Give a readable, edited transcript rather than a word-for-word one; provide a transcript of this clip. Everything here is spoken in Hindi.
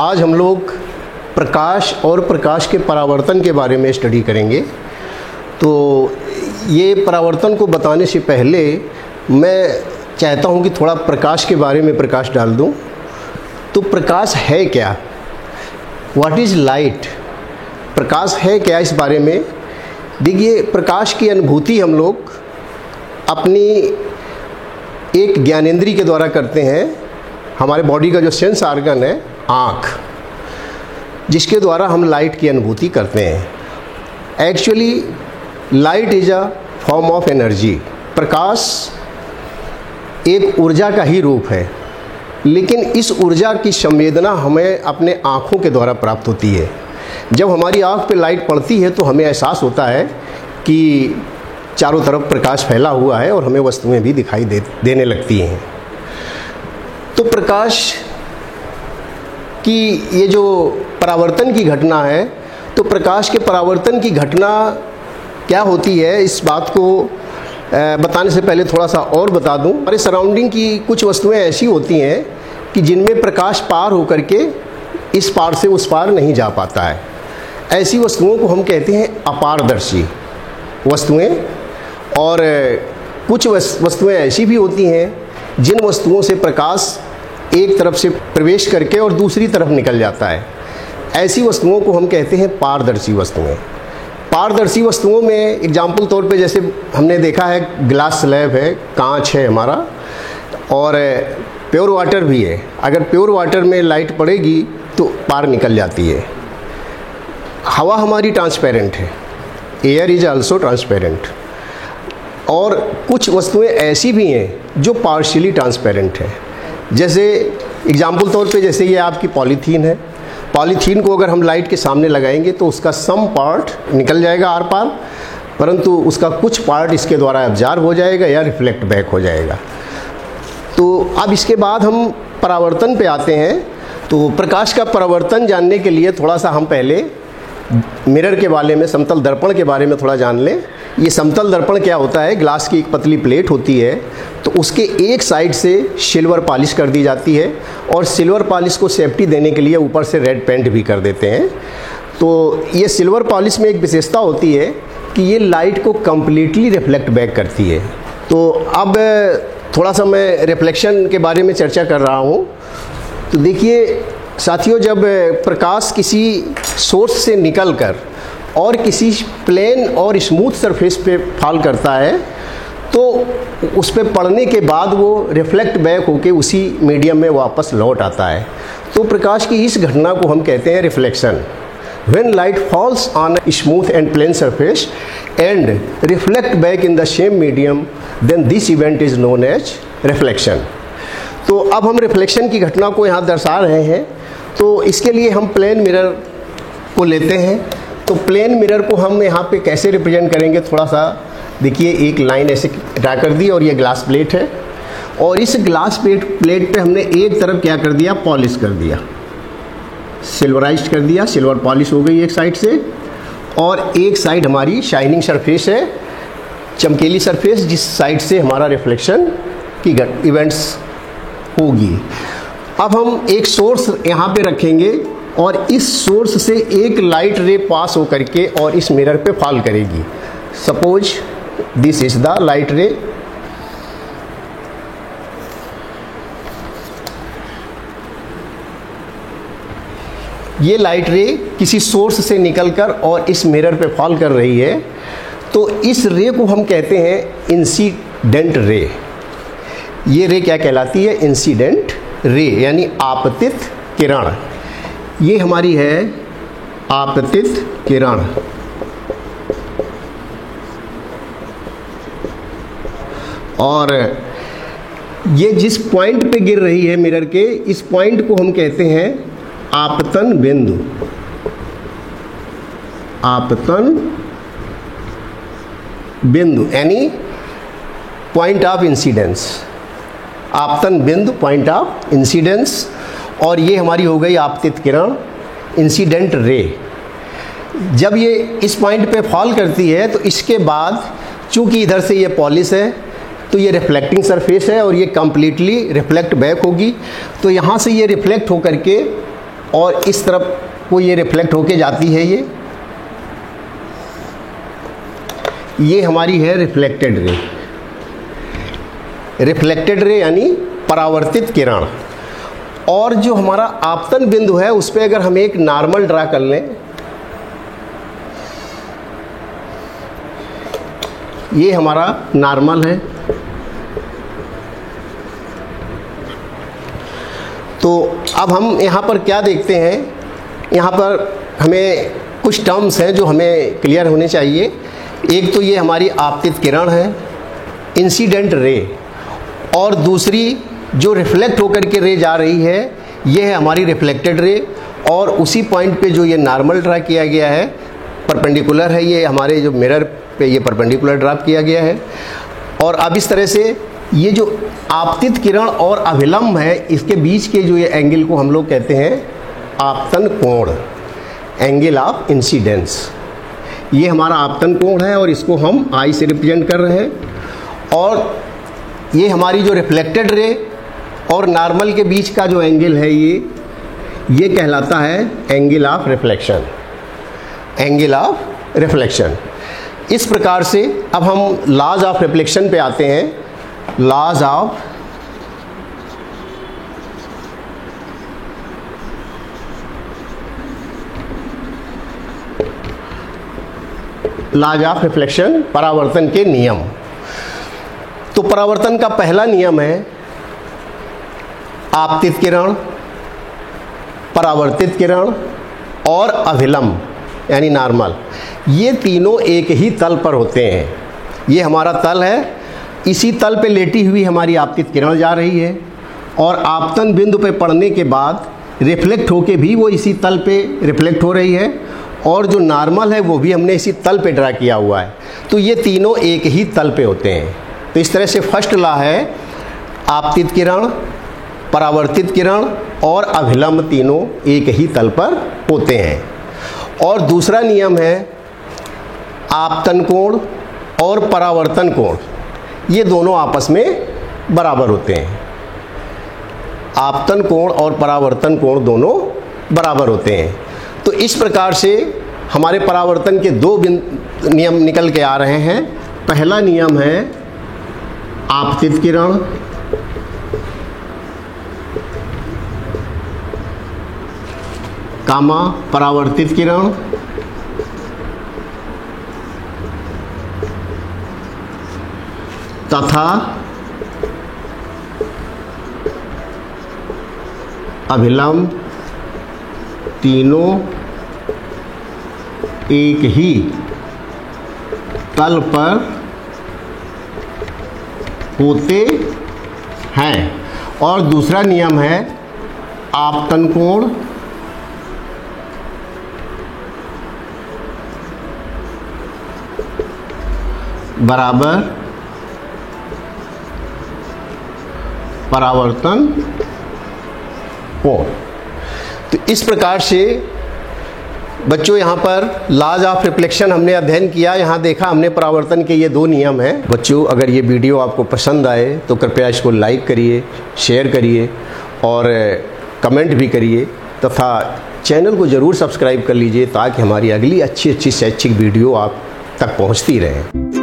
आज हम लोग प्रकाश और प्रकाश के परावर्तन के बारे में स्टडी करेंगे। तो ये परावर्तन को बताने से पहले मैं चाहता हूँ कि थोड़ा प्रकाश के बारे में प्रकाश डाल दूँ। तो प्रकाश है क्या, व्हाट इज़ लाइट, प्रकाश है क्या, इस बारे में देखिए। प्रकाश की अनुभूति हम लोग अपनी एक ज्ञानेंद्री के द्वारा करते हैं। हमारे बॉडी का जो सेंस आर्गन है आँख, जिसके द्वारा हम लाइट की अनुभूति करते हैं। Actually light is a form of energy. प्रकाश एक ऊर्जा का ही रूप है, लेकिन इस ऊर्जा की संवेदना हमें अपने आँखों के द्वारा प्राप्त होती है। जब हमारी आँख पे लाइट पड़ती है तो हमें एहसास होता है कि चारों तरफ प्रकाश फैला हुआ है और हमें वस्तुएं भी दिखाई देने लगती हैं। तो प्रकाश की ये जो परावर्तन की घटना है, तो प्रकाश के परावर्तन की घटना क्या होती है, इस बात को बताने से पहले थोड़ा सा और बता दूं। हमारे सराउंडिंग की कुछ वस्तुएं ऐसी होती हैं कि जिनमें प्रकाश पार होकर के इस पार से उस पार नहीं जा पाता है। ऐसी वस्तुओं को हम कहते हैं अपारदर्शी वस्तुएं। और कुछ वस्तुएं ऐसी भी होती हैं जिन वस्तुओं से प्रकाश एक तरफ से प्रवेश करके और दूसरी तरफ निकल जाता है। ऐसी वस्तुओं को हम कहते हैं पारदर्शी वस्तुएं। पारदर्शी वस्तुओं में एग्जाम्पल तौर पे जैसे हमने देखा है, ग्लास स्लैब है, कांच है हमारा, और प्योर वाटर भी है। अगर प्योर वाटर में लाइट पड़ेगी तो पार निकल जाती है। हवा हमारी ट्रांसपेरेंट है, एयर इज आल्सो ट्रांसपेरेंट। और कुछ वस्तुएं ऐसी भी हैं जो पार्शियली ट्रांसपेरेंट है। जैसे एग्जाम्पल तौर पे जैसे ये आपकी पॉलीथीन है। पॉलीथीन को अगर हम लाइट के सामने लगाएंगे तो उसका सम पार्ट निकल जाएगा आर पार, परंतु उसका कुछ पार्ट इसके द्वारा एब्जॉर्ब हो जाएगा या रिफ्लेक्ट बैक हो जाएगा। तो अब इसके बाद हम परावर्तन पे आते हैं। तो प्रकाश का परावर्तन जानने के लिए थोड़ा सा हम पहले मिरर के बारे में, समतल दर्पण के बारे में थोड़ा जान लें। ये समतल दर्पण क्या होता है, ग्लास की एक पतली प्लेट होती है, तो उसके एक साइड से सिल्वर पॉलिश कर दी जाती है, और सिल्वर पॉलिश को सेफ्टी देने के लिए ऊपर से रेड पेंट भी कर देते हैं। तो ये सिल्वर पॉलिश में एक विशेषता होती है कि ये लाइट को कम्प्लीटली रिफ्लेक्ट बैक करती है। तो अब थोड़ा सा मैं रिफ्लेक्शन के बारे में चर्चा कर रहा हूँ। तो देखिए साथियों, जब प्रकाश किसी सोर्स से निकलकर और किसी प्लेन और स्मूथ सरफेस पे फॉल करता है, तो उस पे पड़ने के बाद वो रिफ्लेक्ट बैक होके उसी मीडियम में वापस लौट आता है। तो प्रकाश की इस घटना को हम कहते हैं reflection. When light falls on a smooth and plain surface and reflect back in the same medium, then this event is known as reflection. तो अब हम रिफ्लेक्शन की घटना को यहाँ दर्शा रहे हैं। तो इसके लिए हम प्लेन मिरर को लेते हैं। तो प्लेन मिरर को हम यहाँ पे कैसे रिप्रेजेंट करेंगे, थोड़ा सा देखिए, एक लाइन ऐसे ड्रा कर दी और ये ग्लास प्लेट है, और इस ग्लास प्लेट पे हमने एक तरफ क्या कर दिया, पॉलिश कर दिया, सिल्वराइज कर दिया, सिल्वर पॉलिश हो गई एक साइड से, और एक साइड हमारी शाइनिंग सरफेस है, चमकीली सरफेस, जिस साइड से हमारा रिफ्लेक्शन की इवेंट्स होगी। अब हम एक सोर्स यहाँ पे रखेंगे और इस सोर्स से एक लाइट रे पास होकर के और इस मिरर पे फॉल करेगी। Suppose this is the light रे। ये लाइट रे किसी सोर्स से निकलकर और इस मिरर पे फॉल कर रही है। तो इस रे को हम कहते हैं इंसिडेंट रे। ये रे क्या कहलाती है, इंसिडेंट रे, यानी आपतित किरण। ये हमारी है आपतित किरण। और ये जिस पॉइंट पे गिर रही है मिरर के, इस पॉइंट को हम कहते हैं आपतन बिंदु। आपतन बिंदु यानी पॉइंट ऑफ इंसिडेंस। आपतन बिंदु, पॉइंट ऑफ इंसिडेंस। और ये हमारी हो गई आपतित किरण, इंसिडेंट रे। जब ये इस पॉइंट पे फॉल करती है तो इसके बाद चूंकि इधर से ये पॉलिश है तो ये रिफ्लेक्टिंग सरफेस है और ये कम्प्लीटली रिफ्लेक्ट बैक होगी। तो यहाँ से ये रिफ्लेक्ट होकर के और इस तरफ को ये रिफ्लेक्ट होके जाती है। ये हमारी है रिफ्लेक्टेड रे। रिफ्लेक्टेड रे यानी परावर्तित किरण। और जो हमारा आपतन बिंदु है उस पर अगर हम एक नॉर्मल ड्रा कर लें, ये हमारा नॉर्मल है। तो अब हम यहाँ पर क्या देखते हैं, यहाँ पर हमें कुछ टर्म्स हैं जो हमें क्लियर होने चाहिए। एक तो ये हमारी आपतित किरण है, इंसिडेंट रे, और दूसरी जो रिफ्लेक्ट होकर के रे जा रही है ये है हमारी रिफ्लेक्टेड रे। और उसी पॉइंट पे जो ये नॉर्मल ड्रा किया गया है, परपेंडिकुलर है, ये हमारे जो मिरर पे ये परपेंडिकुलर ड्रा किया गया है। और अब इस तरह से ये जो आपतित किरण और अभिलंब है, इसके बीच के जो ये एंगल को हम लोग कहते हैं आपतन कोण, एंगल ऑफ इंसिडेंस। ये हमारा आपतन कोण है और इसको हम आई से रिप्रेजेंट कर रहे हैं। और ये हमारी जो रिफ्लेक्टेड रे और नॉर्मल के बीच का जो एंगल है ये कहलाता है angle of reflection, angle of reflection. इस प्रकार से अब हम लॉज ऑफ रिफ्लेक्शन पे आते हैं। लॉज ऑफ रिफ्लेक्शन, परावर्तन के नियम। तो परावर्तन का पहला नियम है आपतित किरण, परावर्तित किरण और अभिलंब यानी नॉर्मल, ये तीनों एक ही तल पर होते हैं। ये हमारा तल है, इसी तल पे लेटी हुई हमारी आपतित किरण जा रही है और आपतन बिंदु पे पड़ने के बाद रिफ्लेक्ट होके भी वो इसी तल पे रिफ्लेक्ट हो रही है, और जो नॉर्मल है वो भी हमने इसी तल पे ड्रा किया हुआ है। तो ये तीनों एक ही तल पे होते हैं। तो इस तरह से फर्स्ट लॉ है आपतित किरण, परावर्तित किरण और अभिलंब तीनों एक ही तल पर होते हैं। और दूसरा नियम है आपतन कोण और परावर्तन कोण, ये दोनों आपस में बराबर होते हैं। आपतन कोण और परावर्तन कोण दोनों बराबर होते हैं। तो इस प्रकार से हमारे परावर्तन के दो नियम निकल के आ रहे हैं। पहला नियम है आपतित किरण, कामा परावर्तित किरण, तथा अभिलंब तीनों एक ही तल पर होते हैं। और दूसरा नियम है आपतन कोण बराबर परावर्तन कोण। तो इस प्रकार से बच्चों यहाँ पर लॉज ऑफ रिफ्लेक्शन हमने अध्ययन किया। यहाँ देखा हमने परावर्तन के ये दो नियम हैं। बच्चों अगर ये वीडियो आपको पसंद आए तो कृपया इसको लाइक करिए, शेयर करिए और कमेंट भी करिए, तथा चैनल को ज़रूर सब्सक्राइब कर लीजिए ताकि हमारी अगली अच्छी शैक्षिक वीडियो आप तक पहुँचती रहे।